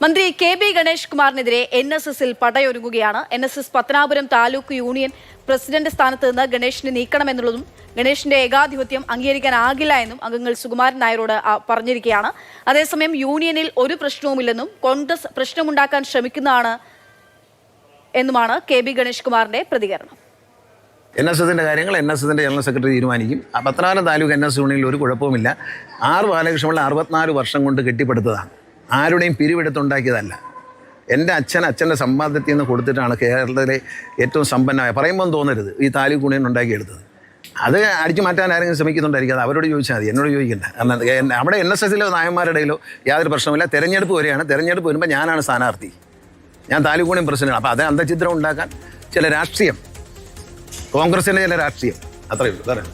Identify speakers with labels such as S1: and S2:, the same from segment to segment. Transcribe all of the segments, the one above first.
S1: മന്ത്രി കെ.ബി. ഗണേഷ് കുമാറിനെതിരെ NSSൽ പടയൊരുങ്ങുകയാണ്. NSS Pathanapuram taluk union president സ്ഥാനത്ത് നിന്ന് ഗണേഷിനെ നീക്കണമെന്നുള്ളതും ഗണേഷിന്റെ ഏകാധിപത്യം അംഗീകരിക്കാനാകില്ല എന്നും അംഗങ്ങൾ സുകുമാരൻ നായരോട് പറഞ്ഞിരിക്കുകയാണ്. അതേസമയം യൂണിയനിൽ ഒരു പ്രശ്നവുമില്ലെന്നും കോൺഗ്രസ് പ്രശ്നമുണ്ടാക്കാൻ ശ്രമിക്കുന്നതാണ് എന്നുമാണ് കെ.ബി. ഗണേഷ് കുമാറിന്റെ പ്രതികരണം.
S2: NSSന്റെ കാര്യങ്ങൾ NSSന്റെ ജനറൽ സെക്രട്ടറി തീരുമാനിക്കും. പത്തനാപുരം താലൂക്ക് NS യൂണിയനിൽ ഒരു കുഴപ്പവുമില്ല. ബാലകൃഷ്ണപിള്ള 64 വർഷം കൊണ്ട് കെട്ടിപ്പടുത്തതാണ്. ആരുടെയും പിരിവെടുത്തുണ്ടാക്കിയതല്ല. എൻ്റെ അച്ഛൻ്റെ സമ്പാദ്യത്തിൽ നിന്ന് കൊടുത്തിട്ടാണ് കേരളത്തിലെ ഏറ്റവും സമ്പന്നമായ, പറയുമ്പോൾ തോന്നരുത്, ഈ താലൂക്ക് യൂണിയൻ ഉണ്ടാക്കിയെടുത്തത്. അത് അടിച്ചു മാറ്റാൻ ആരെങ്കിലും ശ്രമിക്കുന്നുണ്ടായിരിക്കും. അത് അവരോട് ചോദിച്ചാൽ മതി, എന്നോട് ചോദിക്കണ്ട. കാരണം അവിടെ NSSലോ നായന്മാരുടെ ഇടയിലോ യാതൊരു പ്രശ്നമില്ല. തെരഞ്ഞെടുപ്പ് വരെയാണ്. തെരഞ്ഞെടുപ്പ് വരുമ്പോൾ ഞാനാണ് സ്ഥാനാർത്ഥി, ഞാൻ താലൂക്ക് യൂണിയൻ പ്രസിഡന്റ്. അപ്പോൾ അത് അന്തചിത്രം ഉണ്ടാക്കാൻ ചില രാഷ്ട്രീയം, കോൺഗ്രസിൻ്റെ ചില രാഷ്ട്രീയം, അത്രയേ ഉള്ളൂ. വേറെ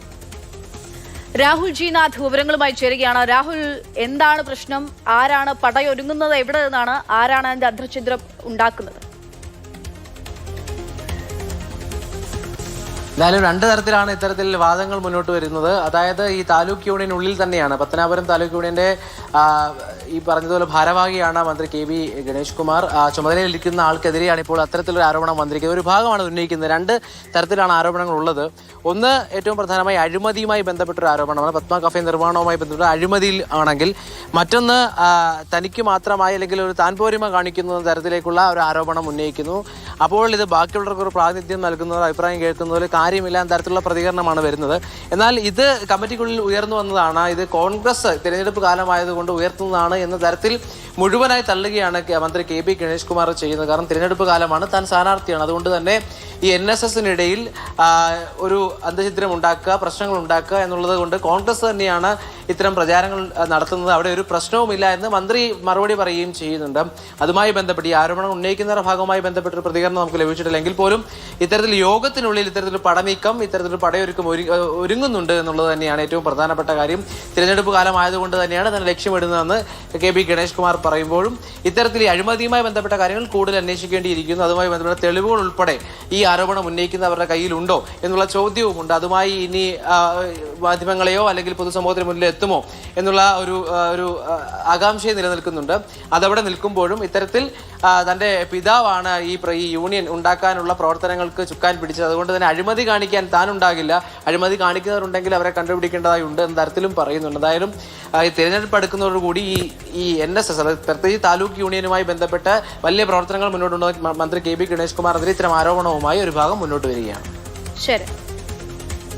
S1: രാഹുൽ ജി നാഥ് വിവരങ്ങളുമായി ചേരുകയാണ്. രാഹുൽ, എന്താണ് പ്രശ്നം? ആരാണ് പടയൊരുങ്ങുന്നത്? എവിടെ നിന്നാണ്? ആരാണ് അതിന്റെ അന്തർഛിദ്രം ഉണ്ടാക്കുന്നത്?
S3: എന്തായാലും രണ്ട് തരത്തിലാണ് ഇത്തരത്തിൽ വാദങ്ങൾ മുന്നോട്ട് വരുന്നത്. അതായത് ഈ താലൂക്ക് യൂണിയനുള്ളിൽ തന്നെയാണ്, പത്തനാപുരം താലൂക്ക് യൂണിയന്റെ ഈ പറഞ്ഞതുപോലെ ഭാരവാഹിയാണ് മന്ത്രി കെ.ബി. ഗണേഷ് കുമാർ. ചുമതലയിലിരിക്കുന്ന ആൾക്കെതിരെയാണ് ഇപ്പോൾ അത്തരത്തിലൊരു ആരോപണം മന്ത്രിക്ക് ഒരു ഭാഗമാണ് ഉന്നയിക്കുന്നത്. രണ്ട് തരത്തിലാണ് ആരോപണങ്ങൾ ഉള്ളത്. ഒന്ന്, ഏറ്റവും പ്രധാനമായി അഴിമതിയുമായി ബന്ധപ്പെട്ടൊരു ആരോപണമാണ്, പത്മ കഫേ നിർമ്മാണവുമായി ബന്ധപ്പെട്ട അഴിമതിയിൽ ആണെങ്കിൽ. മറ്റൊന്ന്, തനിക്ക് മാത്രമായി അല്ലെങ്കിൽ ഒരു താൻപോരിമ കാണിക്കുന്ന തരത്തിലേക്കുള്ള ഒരു ആരോപണം ഉന്നയിക്കുന്നു. അപ്പോൾ ഇത് ബാക്കിയുള്ളവർക്ക് ഒരു പ്രാതിനിധ്യം നൽകുന്നവർ, അഭിപ്രായം കേൾക്കുന്നവർ കാര്യമില്ല എന്ന തരത്തിലുള്ള പ്രതികരണമാണ് വരുന്നത്. എന്നാൽ ഇത് കമ്മിറ്റിക്കുള്ളിൽ ഉയർന്നു വന്നതാണ്. ഇത് കോൺഗ്രസ് തിരഞ്ഞെടുപ്പ് കാലമായതുകൊണ്ട് ഉയർത്തുന്നതാണ് എന്ന തരത്തിൽ മുഴുവനായി തള്ളുകയാണ് മന്ത്രി കെ.ബി. ഗണേഷ് കുമാർ ചെയ്യുന്നത്. കാരണം തിരഞ്ഞെടുപ്പ് കാലമാണ്, താൻ സ്ഥാനാർത്ഥിയാണ്. അതുകൊണ്ട് തന്നെ ഈ NSSനിടയിൽ ഒരു അന്തചിത്രം ഉണ്ടാക്കുക, പ്രശ്നങ്ങൾ ഉണ്ടാക്കുക എന്നുള്ളത് കൊണ്ട് കോൺഗ്രസ് തന്നെയാണ് ഇത്തരം പ്രചാരങ്ങൾ നടത്തുന്നത്. അവിടെ ഒരു പ്രശ്നവുമില്ല എന്ന് മന്ത്രി മറുപടി പറയുകയും ചെയ്യുന്നുണ്ട്. അതുമായി ബന്ധപ്പെട്ട് ഈ ആരോപണം ഉന്നയിക്കുന്നവരുടെ ഭാഗവുമായി ബന്ധപ്പെട്ടൊരു പ്രതികരണം നമുക്ക് ലഭിച്ചിട്ടില്ലെങ്കിൽ പോലും ഇത്തരത്തിൽ യോഗത്തിനുള്ളിൽ ഇത്തരത്തിലൊരു പടനീക്കം, ഇത്തരത്തിലൊരു പടയൊരുക്കം ഒരുങ്ങുന്നുണ്ട് എന്നുള്ളത് തന്നെയാണ് ഏറ്റവും പ്രധാനപ്പെട്ട കാര്യം. തിരഞ്ഞെടുപ്പ് കാലമായതുകൊണ്ട് തന്നെയാണ് തന്നെ ലക്ഷ്യമിടുന്നതെന്ന് കെ.ബി. ഗണേഷ് കുമാർ പറയുമ്പോഴും ഇത്തരത്തിൽ ഈ അഴിമതിയുമായി ബന്ധപ്പെട്ട കാര്യങ്ങൾ കൂടുതൽ അന്വേഷിക്കേണ്ടിയിരിക്കുന്നു. അതുമായി ബന്ധപ്പെട്ട തെളിവുകൾ ഉൾപ്പെടെ ഈ ആരോപണം ഉന്നയിക്കുന്നവരുടെ കയ്യിലുണ്ടോ എന്നുള്ള ചോദ്യവുമുണ്ട്. അതുമായി ഇനി മാധ്യമങ്ങളെയോ അല്ലെങ്കിൽ പൊതുസമൂഹത്തിന് മുന്നിൽ എത്തുമോ എന്നുള്ള ഒരു ആകാംക്ഷയെ നിലനിൽക്കുന്നുണ്ട്. അതവിടെ നിൽക്കുമ്പോഴും ഇത്തരത്തിൽ തൻ്റെ പിതാവാണ് ഈ യൂണിയൻ ഉണ്ടാക്കാനുള്ള പ്രവർത്തനങ്ങൾക്ക് ചുക്കാൻ പിടിച്ചത്. അതുകൊണ്ട് തന്നെ അഴിമതി കാണിക്കാൻ താനുണ്ടാകില്ല, അഴിമതി കാണിക്കുന്നവരുണ്ടെങ്കിൽ അവരെ കണ്ടുപിടിക്കേണ്ടതായി ഉണ്ട് എന്ന തരത്തിലും പറയുന്നുണ്ട്. എന്തായാലും ഈ തിരഞ്ഞെടുപ്പ് അടുക്കുന്നതോടുകൂടി ഈ NSS, പ്രത്യേകിച്ച് താലൂക്ക് യൂണിയനുമായി ബന്ധപ്പെട്ട് വലിയ പ്രവർത്തനങ്ങൾ മുന്നോട്ടുണ്ടെന്ന് മന്ത്രി കെ.ബി. ഗണേഷ് കുമാർ ഇത്തരം ആരോപണവുമായി ഒരു ഭാഗം മുന്നോട്ട് വരികയാണ്.
S1: ശരി.